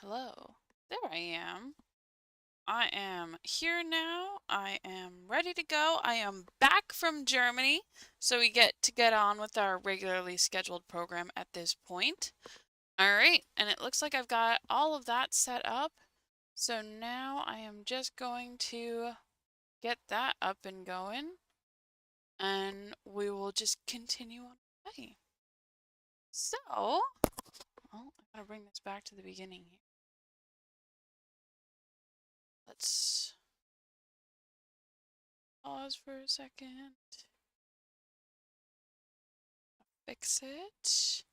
Hello. There I am. I am here now. I am ready to go. I am back from Germany, so we get on with our regularly scheduled program at this point. All right, and it looks like I've got all of that set up. So now I am just going to get that up and going, and we will just continue on the way. So, oh, I gotta bring this back to the beginning here. Let's pause for a second. Fix it.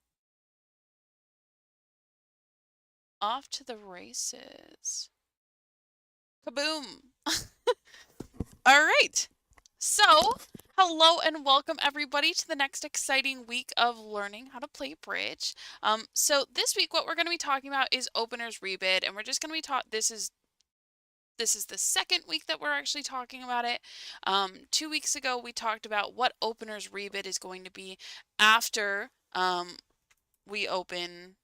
Off to the races. Kaboom! All right. So, hello and welcome everybody to the next exciting week of learning how to play bridge. So this week what we're going to be talking about is openers rebid, and we're just going to be taught this is the second week that we're actually talking about it. 2 weeks ago we talked about what openers rebid is going to be after we open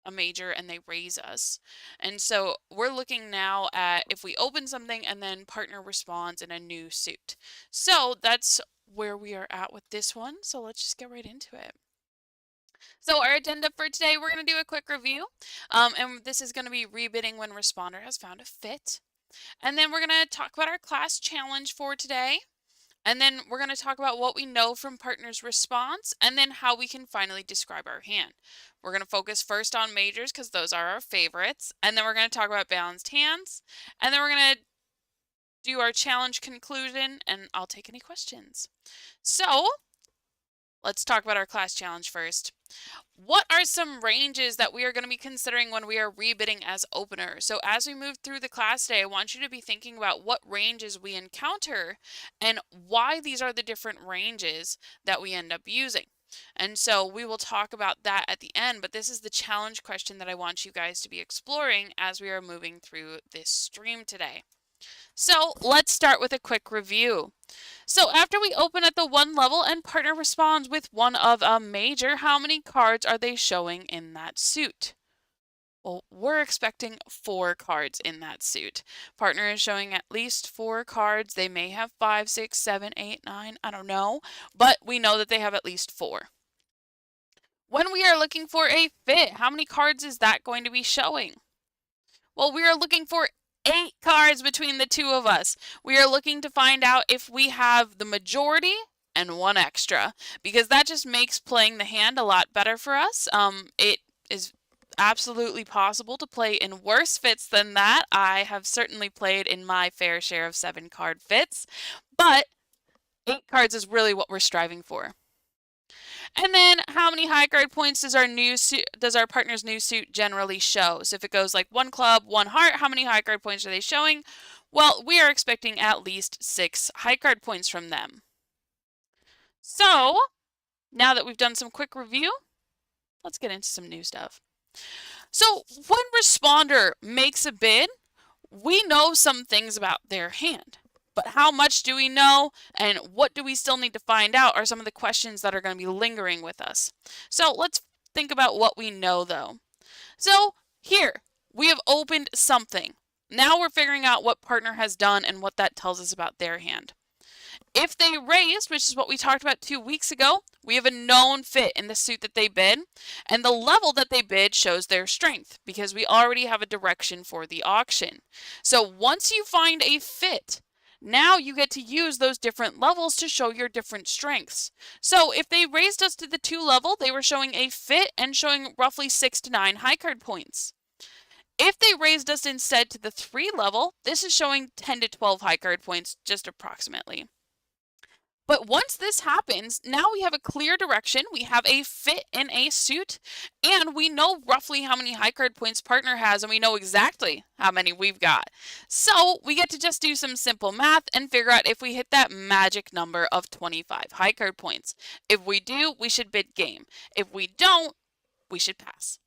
a major and they raise us. And so we're looking now at if we open something and then partner responds in a new suit. So that's where we are at with this one. So let's just get right into it. So our agenda for today, we're going to do a quick review. And this is going to be rebidding when responder has found a fit. And then we're going to talk about our class challenge for today. And then we're going to talk about what we know from partner's response and then how we can finally describe our hand. We're going to focus first on majors because those are our favorites. And then we're going to talk about balanced hands. And then we're going to do our challenge conclusion and I'll take any questions. So let's talk about our class challenge first. What are some ranges that we are going to be considering when we are rebidding as opener? So as we move through the class today, I want you to be thinking about what ranges we encounter and why these are the different ranges that we end up using. And so we will talk about that at the end, but this is the challenge question that I want you guys to be exploring as we are moving through this stream today. So let's start with a quick review. So after we open at the 1 level and partner responds with one of a major, how many cards are they showing in that suit? Well, we're expecting 4 cards in that suit. Partner is showing at least 4 cards. They may have 5, 6, 7, 8, 9, I don't know, but we know that they have at least 4. When we are looking for a fit, how many cards is that going to be showing? Well, we are looking for 8 cards between the two of us. We are looking to find out if we have the majority and 1 extra, because that just makes playing the hand a lot better for us. It is absolutely possible to play in worse fits than that. I have certainly played in my fair share of 7 card fits, but 8 cards is really what we're striving for. And then how many high card points does our partner's new suit generally show? So if it goes like 1 club, 1 heart, how many high card points are they showing? Well, we are expecting at least 6 high card points from them. So now that we've done some quick review, let's get into some new stuff. So when responder makes a bid, we know some things about their hand. But how much do we know and what do we still need to find out are some of the questions that are going to be lingering with us. So let's think about what we know though. So here, we have opened something. Now we're figuring out what partner has done and what that tells us about their hand. If they raised, which is what we talked about 2 weeks ago, we have a known fit in the suit that they bid, and the level that they bid shows their strength because we already have a direction for the auction. So once you find a fit, now you get to use those different levels to show your different strengths. So if they raised us to the 2 level, they were showing a fit and showing roughly 6 to 9 high card points. If they raised us instead to the 3 level, this is showing 10 to 12 high card points, just approximately. But once this happens, now we have a clear direction, we have a fit in a suit, and we know roughly how many high card points partner has, and we know exactly how many we've got. So we get to just do some simple math and figure out if we hit that magic number of 25 high card points. If we do, we should bid game. If we don't, we should pass.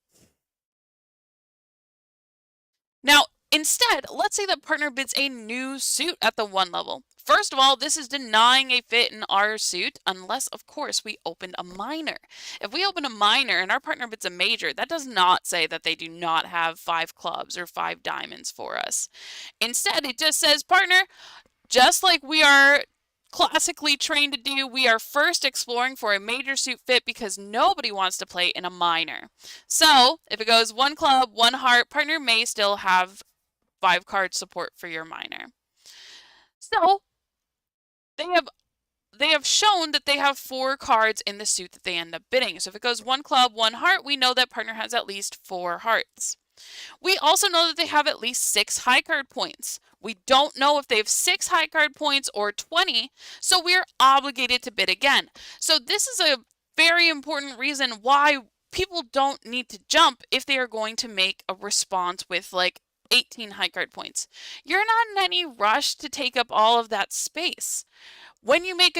Now, Instead, let's say that partner bids a new suit at the 1 level. First of all, this is denying a fit in our suit unless, of course, we opened a minor. If we open a minor and our partner bids a major, that does not say that they do not have 5 clubs or 5 diamonds for us. Instead, it just says, partner, just like we are classically trained to do, we are first exploring for a major suit fit because nobody wants to play in a minor. So if it goes 1 club, 1 heart, partner may still have 5 card support for your minor. So they have shown that they have 4 cards in the suit that they end up bidding. So if it goes 1 club, 1 heart, we know that partner has at least 4 hearts. We also know that they have at least 6 high card points. We don't know if they have 6 high card points or 20, so we are obligated to bid again. So this is a very important reason why people don't need to jump if they are going to make a response with like 18 high card points. You're not in any rush to take up all of that space. When you bid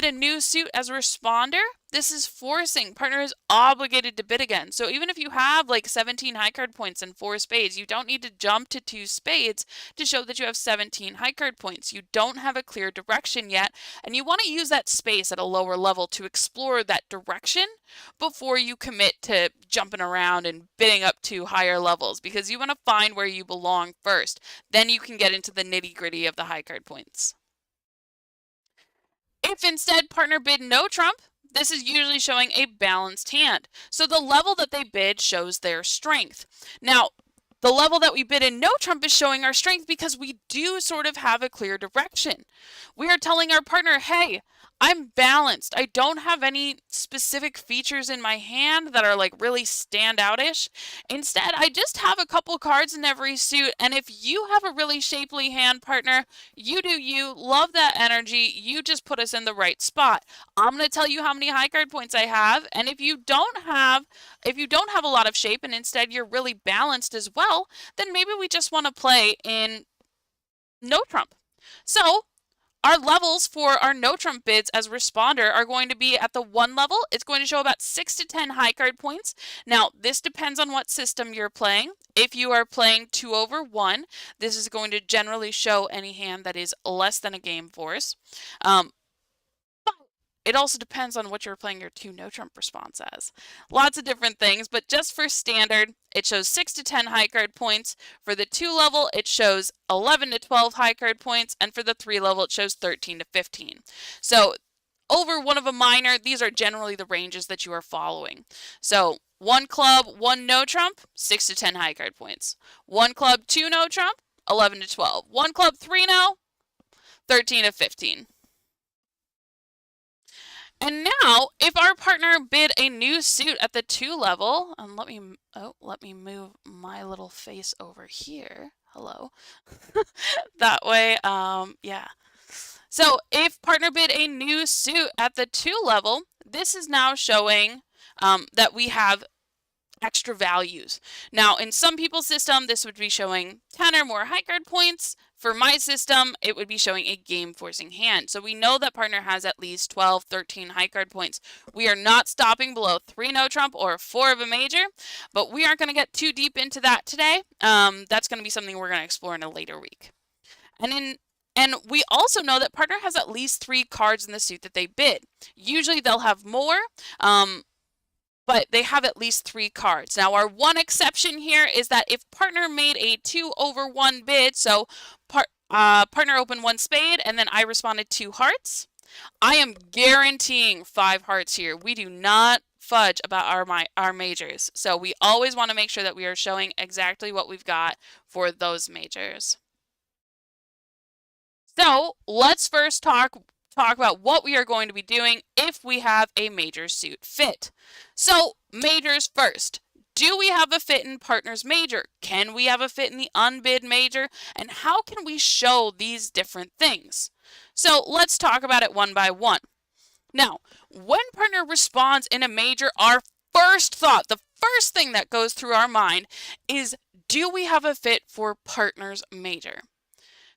a new suit as a responder, this is forcing. Partner is obligated to bid again. So even if you have like 17 high card points and 4 spades, you don't need to jump to 2 spades to show that you have 17 high card points. You don't have a clear direction yet, and you want to use that space at a lower level to explore that direction before you commit to jumping around and bidding up to higher levels, because you want to find where you belong first. Then you can get into the nitty-gritty of the high card points. If instead partner bid no trump, this is usually showing a balanced hand. So the level that they bid shows their strength. Now, the level that we bid in no trump is showing our strength because we do sort of have a clear direction. We are telling our partner, hey, I'm balanced. I don't have any specific features in my hand that are like really standout-ish. Instead, I just have a couple cards in every suit, and if you have a really shapely hand, partner, you do you, love that energy, you just put us in the right spot. I'm going to tell you how many high card points I have, and if you don't have a lot of shape and instead you're really balanced as well, then maybe we just want to play in no trump. So our levels for our no trump bids as responder are going to be at the 1 level. It's going to show about 6 to 10 high card points. Now, this depends on what system you're playing. If you are playing 2 over 1, this is going to generally show any hand that is less than a game force. It also depends on what you're playing your 2 no trump response as. Lots of different things, but just for standard, it shows 6 to 10 high card points. For the 2 level, it shows 11 to 12 high card points, and for the 3 level, it shows 13 to 15. So over 1 of a minor, these are generally the ranges that you are following. So 1 club, 1 no trump, 6 to 10 high card points. 1 club, 2 no trump, 11 to 12. 1 club, 3 no, 13 to 15. And now, if our partner bid a new suit at the 2 level, and let me move my little face over here. Hello. That way, yeah. So if partner bid a new suit at the 2 level, this is now showing that we have extra values. Now, in some people's system, this would be showing 10 or more high card points. For my system, it would be showing a game-forcing hand. So we know that partner has at least 12, 13 high card points. We are not stopping below 3 no trump or 4 of a major, but we aren't going to get too deep into that today. That's going to be something we're going to explore in a later week. And we also know that partner has at least 3 cards in the suit that they bid. Usually they'll have more, but they have at least 3 cards. Now, our one exception here is that if partner made a 2 over 1 bid, so partner opened 1 spade and then I responded 2 hearts, I am guaranteeing 5 hearts here. We do not fudge about our majors. So we always want to make sure that we are showing exactly what we've got for those majors. So let's first talk about what we are going to be doing if we have a major suit fit. So majors first. Do we have a fit in partner's major? Can we have a fit in the unbid major? And how can we show these different things? So let's talk about it one by one. Now, when partner responds in a major, our first thought, the first thing that goes through our mind is, do we have a fit for partner's major?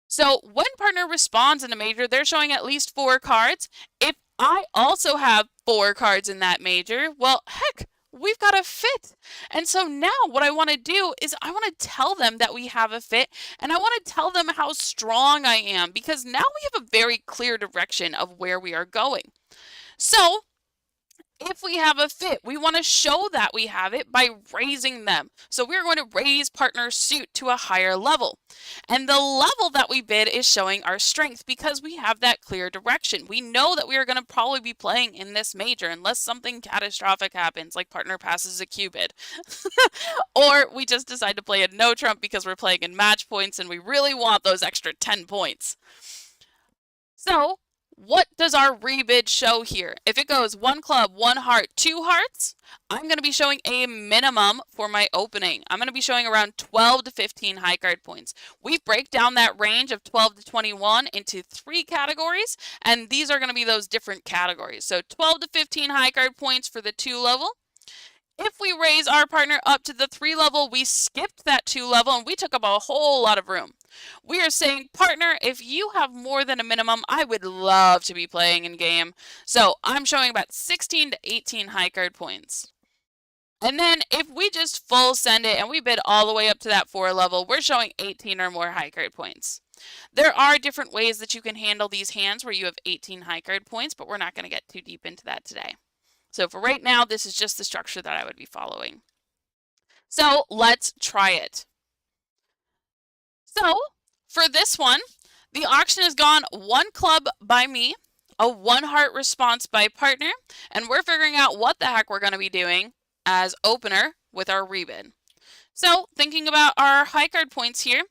So when partner responds in a major, they're showing at least 4 cards. If I also have 4 cards in that major, well, heck, we've got a fit. And so now what I want to do is I want to tell them that we have a fit, and I want to tell them how strong I am, because now we have a very clear direction of where we are going. So if we have a fit, we want to show that we have it by raising them. So we're going to raise partner suit to a higher level. And the level that we bid is showing our strength because we have that clear direction. We know that we are going to probably be playing in this major unless something catastrophic happens, like partner passes a Q-bid. Or we just decide to play a no trump because we're playing in match points and we really want those extra 10 points. So what does our rebid show here? If it goes 1 club, 1 heart, 2 hearts, I'm going to be showing a minimum for my opening. I'm going to be showing around 12 to 15 high card points. We break down that range of 12 to 21 into 3 categories, and these are going to be those different categories. So 12 to 15 high card points for the 2 level. If we raise our partner up to the 3 level, we skipped that 2 level and we took up a whole lot of room. We are saying, partner, if you have more than a minimum, I would love to be playing in game. So I'm showing about 16 to 18 high card points. And then if we just full send it and we bid all the way up to that 4 level, we're showing 18 or more high card points. There are different ways that you can handle these hands where you have 18 high card points, but we're not going to get too deep into that today. So for right now, this is just the structure that I would be following. So let's try it. So for this one, the auction has gone 1 club by me, a 1 heart response by partner, and we're figuring out what the heck we're going to be doing as opener with our rebid. So thinking about our high card points here,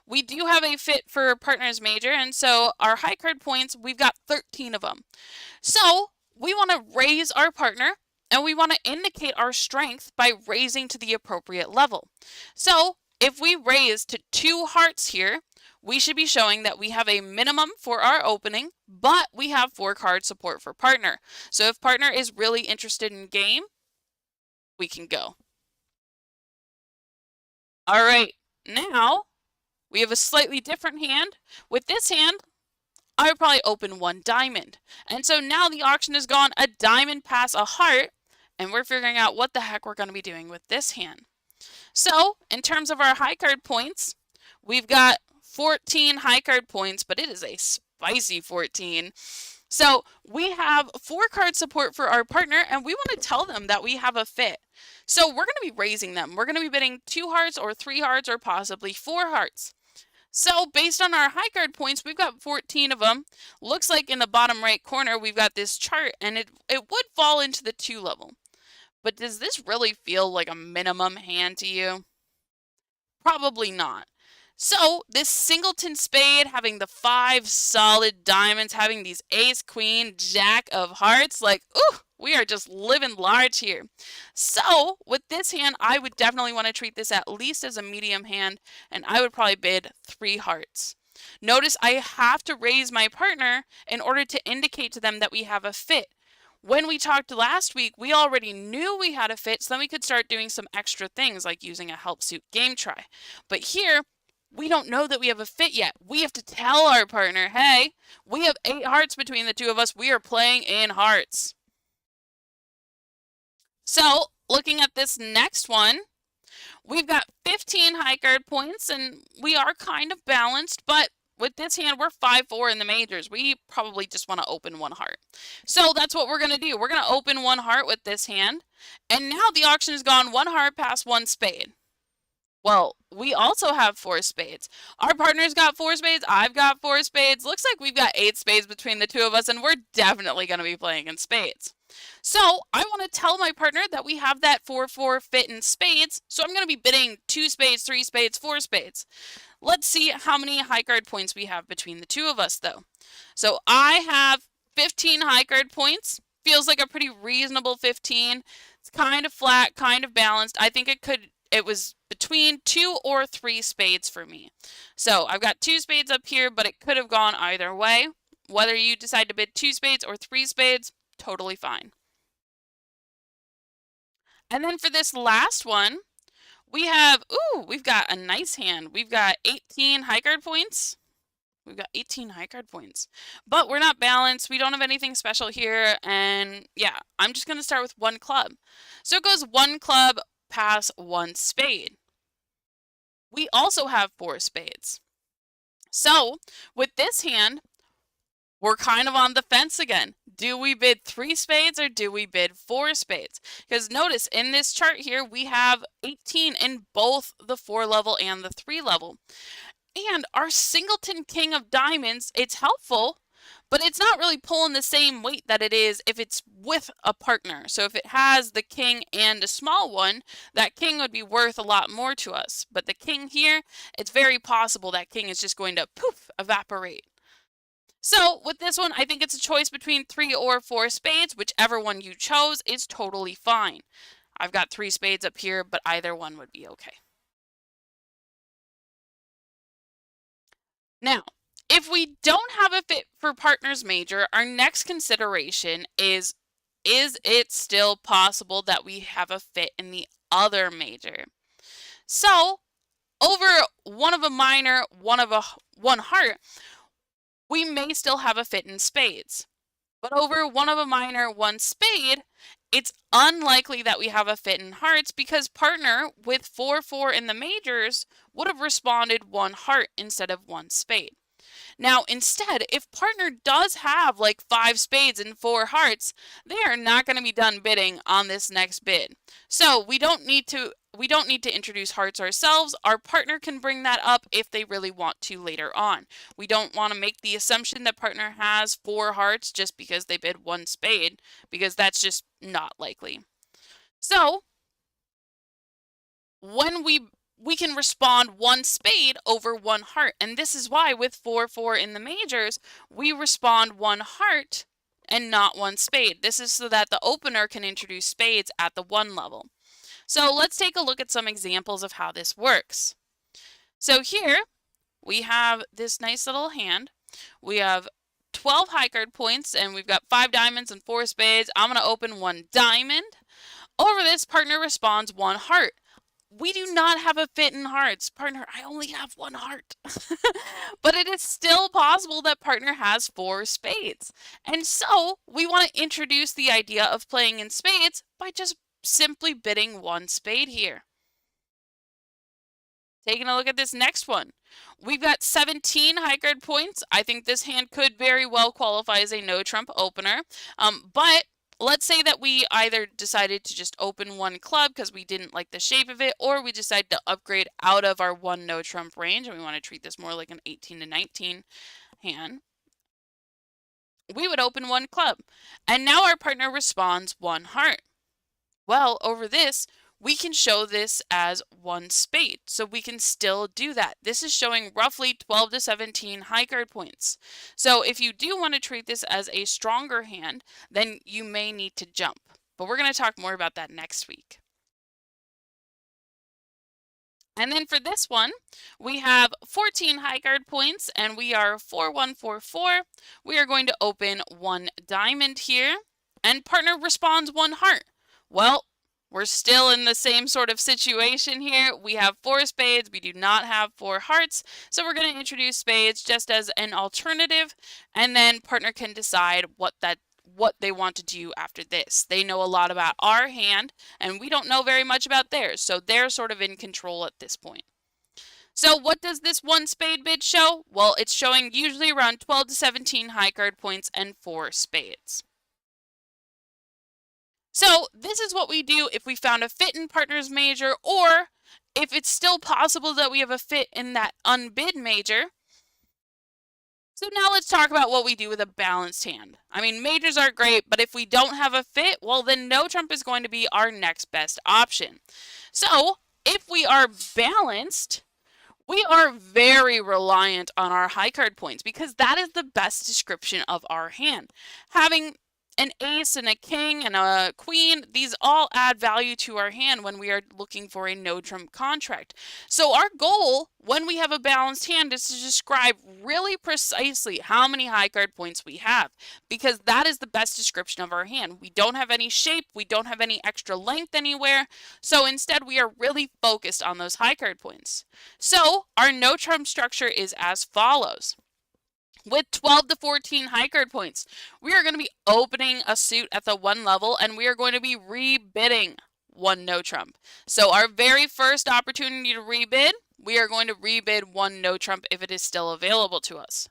we do have a fit for partners major, and so our high card points, we've got 13 of them. So we want to raise our partner and we want to indicate our strength by raising to the appropriate level. So if we raise to 2 hearts here, we should be showing that we have a minimum for our opening, but we have 4 card support for partner. So if partner is really interested in game, we can go. All right, now we have a slightly different hand. With this hand, I would probably open 1 diamond. And so now the auction has gone a diamond past a heart, and we're figuring out what the heck we're going to be doing with this hand. So in terms of our high card points, we've got 14 high card points, but it is a spicy 14. So we have 4 card support for our partner, and we want to tell them that we have a fit. So we're going to be raising them. We're going to be bidding 2 hearts or 3 hearts or possibly 4 hearts. So based on our high card points, we've got 14 of them. Looks like in the bottom right corner, we've got this chart, and it would fall into the 2 level. But does this really feel like a minimum hand to you? Probably not. So this singleton spade, having the 5 solid diamonds, having these ace, queen, jack of hearts, like, ooh, we are just living large here. So with this hand, I would definitely want to treat this at least as a medium hand, and I would probably bid 3 hearts. Notice I have to raise my partner in order to indicate to them that we have a fit. When we talked last week, we already knew we had a fit, so then we could start doing some extra things like using a help suit game try. But here, we don't know that we have a fit yet. We have to tell our partner, hey, we have 8 hearts between the 2 of us. We are playing in hearts. So looking at this next one, we've got 15 high card points and we are kind of balanced, but with this hand, we're 5-4 in the majors. We probably just want to open 1 heart. So that's what we're going to do. We're going to open 1 heart with this hand. And now the auction has gone 1 heart past 1 spade. Well, we also have 4 spades. Our partner's got 4 spades. I've got 4 spades. Looks like we've got 8 spades between the 2 of us, and we're definitely going to be playing in spades. So I want to tell my partner that we have that 4-4 fit in spades. So I'm going to be bidding 2 spades, 3 spades, 4 spades. Let's see how many high card points we have between the 2 of us, though. So I have 15 high card points. Feels like a pretty reasonable 15. It's kind of flat, kind of balanced. I think it was between 2 or 3 spades for me. So I've got 2 spades up here, but it could have gone either way. Whether you decide to bid 2 spades or 3 spades, totally fine. And then for this last one, we've got a nice hand. We've got 18 high card points. We've got 18 high card points, but we're not balanced. We don't have anything special here. And yeah, I'm just going to start with 1 club. So it goes 1 club, pass one spade. We also have 4 spades. So with this hand, we're kind of on the fence again. Do we bid 3 spades or do we bid 4 spades? Because notice in this chart here, we have 18 in both the 4 level and the 3 level. And our singleton king of diamonds, it's helpful, but it's not really pulling the same weight that it is if it's with a partner. So if it has the king and a small one, that king would be worth a lot more to us. But the king here, it's very possible that king is just going to poof, evaporate. So with this one, I think it's a choice between 3 or 4 spades. Whichever one you chose is totally fine. I've got 3 spades up here, but either one would be okay. Now, if we don't have a fit for partners major, our next consideration is it still possible that we have a fit in the other major? So, over one of a minor, one heart, we may still have a fit in spades. But over one of a minor, one spade, it's unlikely that we have a fit in hearts because partner with 4-4 in the majors would have responded one heart instead of one spade. Now, instead, if partner does have like 5 spades and 4 hearts, they are not going to be done bidding on this next bid. So we don't need to introduce hearts ourselves. Our partner can bring that up if they really want to later on. We don't want to make the assumption that partner has 4 hearts just because they bid 1 spade, because that's just not likely. So when we can respond 1 spade over 1 heart. And this is why with 4-4 in the majors, we respond 1 heart and not 1 spade. This is so that the opener can introduce spades at the 1 level. So let's take a look at some examples of how this works. So here we have this nice little hand. We have 12 high card points and we've got 5 diamonds and 4 spades. I'm going to open 1 diamond. Over this, partner responds 1 heart. We do not have a fit in hearts. Partner, I only have 1 heart. But it is still possible that partner has 4 spades. And so we want to introduce the idea of playing in spades by just simply bidding 1 spade here. Taking a look at this next one. We've got 17 high card points. I think this hand could very well qualify as a no trump opener. But let's say that we either decided to just open 1 club because we didn't like the shape of it, or we decided to upgrade out of our 1 no trump range and we want to treat this more like an 18 to 19 hand. We would open 1 club. And now our partner responds 1 heart. Well, over this, we can show this as 1 spade. So we can still do that. This is showing roughly 12 to 17 high card points. So if you do want to treat this as a stronger hand, then you may need to jump. But we're going to talk more about that next week. And then for this one, we have 14 high card points and we are 4-1-4-4. We are going to open 1 diamond here and partner responds 1 heart. Well, we're still in the same sort of situation here. We have 4 spades. We do not have 4 hearts. So we're going to introduce spades just as an alternative. And then partner can decide what they want to do after this. They know a lot about our hand and we don't know very much about theirs. So they're sort of in control at this point. So what does this 1 spade bid show? Well, it's showing usually around 12 to 17 high card points and 4 spades. So this is what we do if we found a fit in partners major, or if it's still possible that we have a fit in that unbid major. So now let's talk about what we do with a balanced hand. I mean, majors are great, but if we don't have a fit, well, then no trump is going to be our next best option. So if we are balanced, we are very reliant on our high card points because that is the best description of our hand. Having an ace and a king and a queen, these all add value to our hand when we are looking for a no trump contract. So our goal when we have a balanced hand is to describe really precisely how many high card points we have, because that is the best description of our hand. We don't have any shape, we don't have any extra length anywhere, so instead we are really focused on those high card points. So our no trump structure is as follows. With 12 to 14 high card points, we are going to be opening a suit at the 1 level and we are going to be rebidding one no trump. So our very first opportunity to rebid, we are going to rebid one no trump if it is still available to us.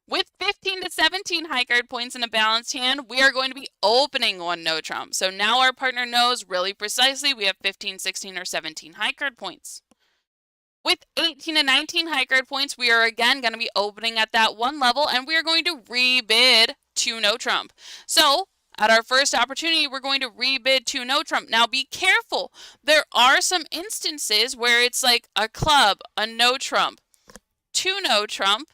With 15 to 17 high card points in a balanced hand, we are going to be opening one no trump. So now our partner knows really precisely we have 15, 16, or 17 high card points. With 18 to 19 high card points, we are again going to be opening at that one level, and we are going to rebid two no trump. So at our first opportunity, we're going to rebid two no trump. Now be careful. There are some instances where it's like a club, a no trump, two no trump.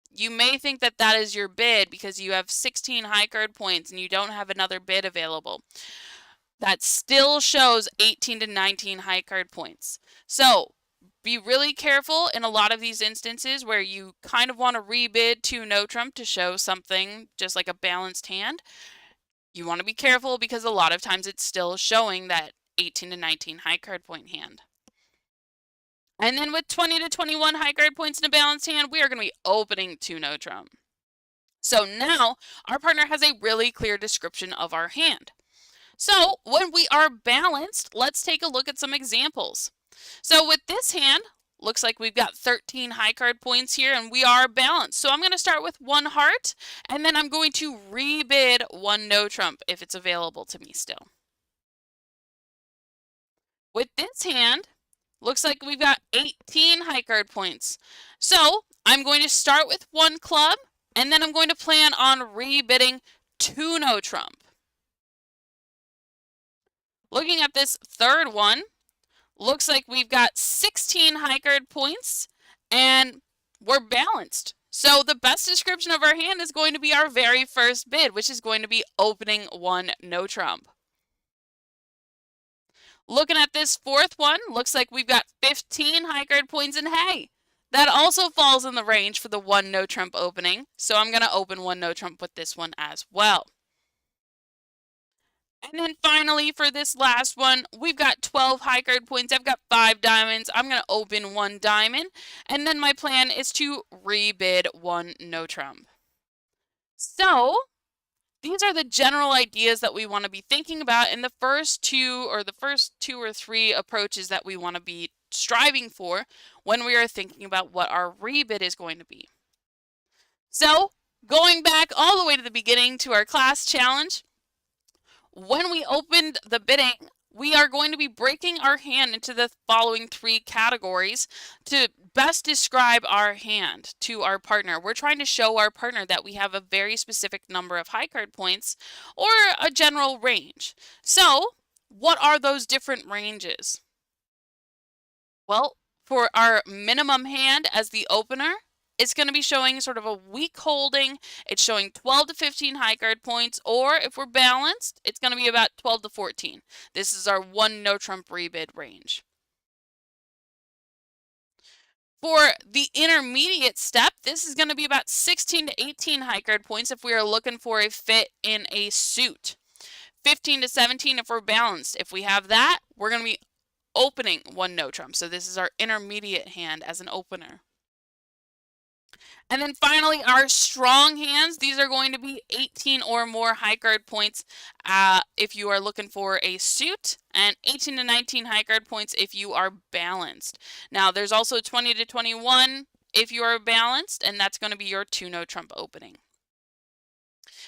You may think that that is your bid because you have 16 high card points and you don't have another bid available. That still shows 18 to 19 high card points. So be really careful in a lot of these instances where you kind of want to rebid two no trump to show something just like a balanced hand. You want to be careful because a lot of times it's still showing that 18 to 19 high card point hand. And then with 20 to 21 high card points in a balanced hand, we are going to be opening two no trump. So now our partner has a really clear description of our hand. So when we are balanced, let's take a look at some examples. So with this hand, looks like we've got 13 high card points here and we are balanced. So I'm going to start with one heart and then I'm going to rebid one no trump if it's available to me still. With this hand, looks like we've got 18 high card points. So I'm going to start with one club and then I'm going to plan on rebidding two no trump. Looking at this third one, looks like we've got 16 high card points and we're balanced. So the best description of our hand is going to be our very first bid, which is going to be opening one no trump. Looking at this fourth one, looks like we've got 15 high card points and hey, that also falls in the range for the one no trump opening. So I'm going to open one no trump with this one as well. And then finally, for this last one, we've got 12 high card points. I've got 5 diamonds. I'm going to open one diamond. And then my plan is to rebid one no trump. So these are the general ideas that we want to be thinking about in the first two or three approaches that we want to be striving for when we are thinking about what our rebid is going to be. So going back all the way to the beginning to our class challenge, when we opened the bidding, we are going to be breaking our hand into the following 3 categories to best describe our hand to our partner. We're trying to show our partner that we have a very specific number of high card points or a general range. So, what are those different ranges? Well, for our minimum hand as the opener, it's going to be showing sort of a weak holding. It's showing 12 to 15 high card points, or if we're balanced, it's going to be about 12 to 14. This is our one no trump rebid range. For the intermediate step, this is going to be about 16 to 18 high card points if we are looking for a fit in a suit. 15 to 17 if we're balanced. If we have that, we're going to be opening one no trump. So this is our intermediate hand as an opener. And then finally, our strong hands, these are going to be 18 or more high card points if you are looking for a suit, and 18 to 19 high card points if you are balanced. Now, there's also 20 to 21 if you are balanced, and that's going to be your two no trump opening.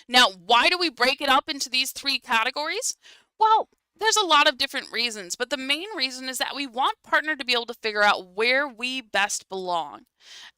Now, why do we break it up into these 3 categories? Well, there's a lot of different reasons, but the main reason is that we want partner to be able to figure out where we best belong.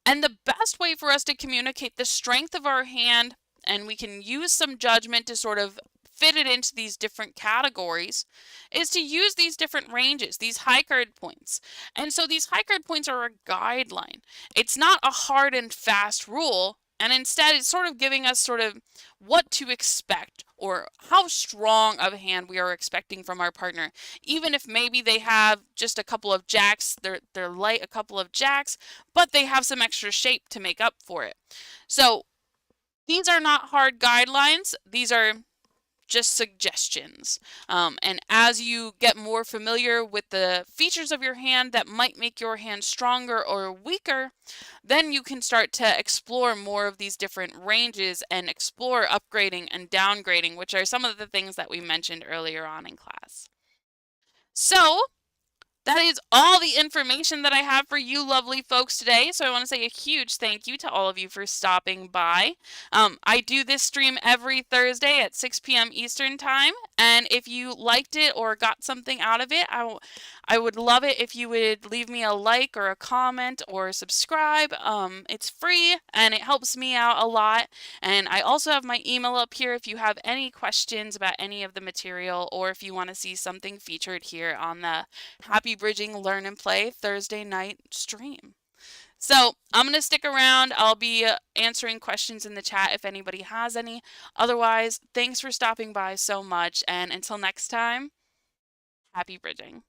And the best way for us to communicate the strength of our hand, and we can use some judgment to sort of fit it into these different categories, is to use these different ranges, these high card points. And so these high card points are a guideline. It's not a hard and fast rule, and instead it's sort of giving us sort of what to expect or how strong of a hand we are expecting from our partner. Even if maybe they have just a couple of jacks, they're light a couple of jacks, but they have some extra shape to make up for it. So these are not hard guidelines. These are just suggestions. And as you get more familiar with the features of your hand that might make your hand stronger or weaker, then you can start to explore more of these different ranges and explore upgrading and downgrading, which are some of the things that we mentioned earlier on in class. So that is all the information that I have for you lovely folks today. So I want to say a huge thank you to all of you for stopping by. I do this stream every Thursday at 6 p.m. Eastern Time. And if you liked it or got something out of it, I would love it if you would leave me a like or a comment or subscribe. It's free and it helps me out a lot. And I also have my email up here if you have any questions about any of the material or if you want to see something featured here on the Happy Bridging Learn and Play Thursday night stream. So I'm going to stick around. I'll be answering questions in the chat if anybody has any. Otherwise, thanks for stopping by so much. And until next time, happy bridging.